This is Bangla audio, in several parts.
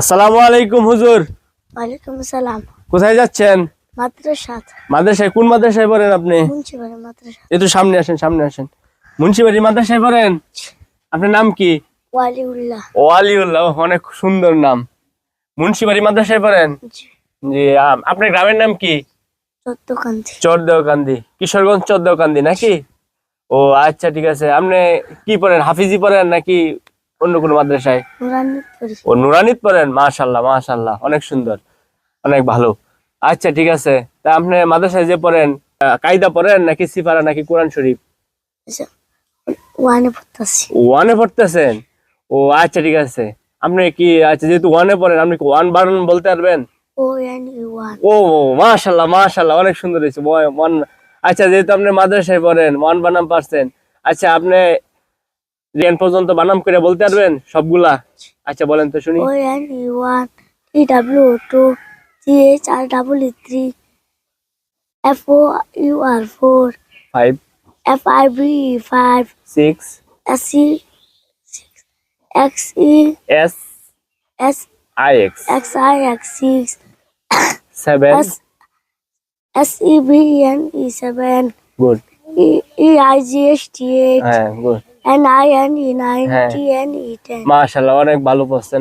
আসসালামু আলাইকুম হুজুর। ওয়ালাইকুম আসসালাম। কোথায় যাচ্ছেন? মাদ্রাসা। মাদ্রাসায়? কোন মাদ্রাসায় পড়েন আপনি? মুন্সিপাড়া মাদ্রাসা। একটু সামনে আসেন, সামনে আসেন। মুন্সিবাড়ি মাদ্রাসায় পড়েন? আপনার নাম কি? ওয়ালিউল্লাহ। ওয়ালিউল্লাহ, অনেক সুন্দর নাম। মুন্সিবাড়ি মাদ্রাসায় পড়েন? জি। জি। আপনার গ্রামের নাম কি? চোদ্দকান্দি। চরদেওকান্দি, কিশোরগঞ্জ চরদেওকান্দি নাকি? ও আচ্ছা, ঠিক আছে। আপনি কি পড়েন, হাফিজি পড়েন নাকি অন্য কোনো মাদ্রাসায়? নুরানি পড়ি। ও নুরানিত পড়েন, মাশাআল্লাহ মাশাআল্লাহ, অনেক সুন্দর, অনেক ভালো। আচ্ছা, ঠিক আছে। তা আপনি মাদ্রাসায় যে পড়েন, কায়দা পড়েন নাকি সিফারা নাকি কোরআন শরীফ? আচ্ছা, ওয়ানে পড়তাছি। ওয়ানে পড়তেছেন? ও আচ্ছা, ঠিক আছে। আপনি কি, আচ্ছা, যেহেতু ওয়ানে পড়েন, আপনি কি ওয়ান বানান বলতে পারবেন? ও এন ই ওয়ান। ও মাশাআল্লাহ মাশাআল্লাহ, অনেক সুন্দর হয়েছে ওয়ান। আচ্ছা, যেহেতু আপনি মাদ্রাসায় পড়েন, ওয়ান বানাম পারছেন। আচ্ছা, আপনি টেন পর্যন্ত বানাম করে বলতে পারবেন সবগুলা? আচ্ছা, বলেন তো শুনি। O N E one, T W two, G H R double E three, F O U R four, 5 F I B five, 6 S E six, X E S S I X X I X six, 7 S S E V N E seven, good. E I G S T eight, হ্যাঁ, good. N I N E nine, হ্যাঁ। T N E ten. মাশাআল্লাহ, অনেক ভালো পড়ছেন,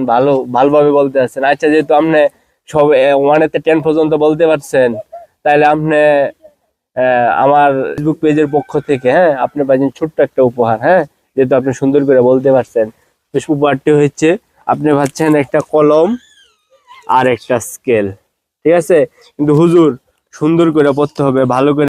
ভালোভাবে বলতে আছেন। আচ্ছা, যেহেতু আপনি সব ওয়ানেতে 10 পর্যন্ত বলতে পারছেন, তাহলে আপনি আমার ফেসবুক পেজের পক্ষ থেকে, হ্যাঁ, আপনি পাচ্ছেন ছোট্ট একটা উপহার। হ্যাঁ, যেহেতু আপনি সুন্দর করে বলতে পারছেন, উপহারটি হচ্ছে আপনি পাচ্ছেন একটা কলম আর একটা স্কেল। ঠিক আছে? কিন্তু হুজুর, সুন্দর করে পড়তে হবে, ভালো করে।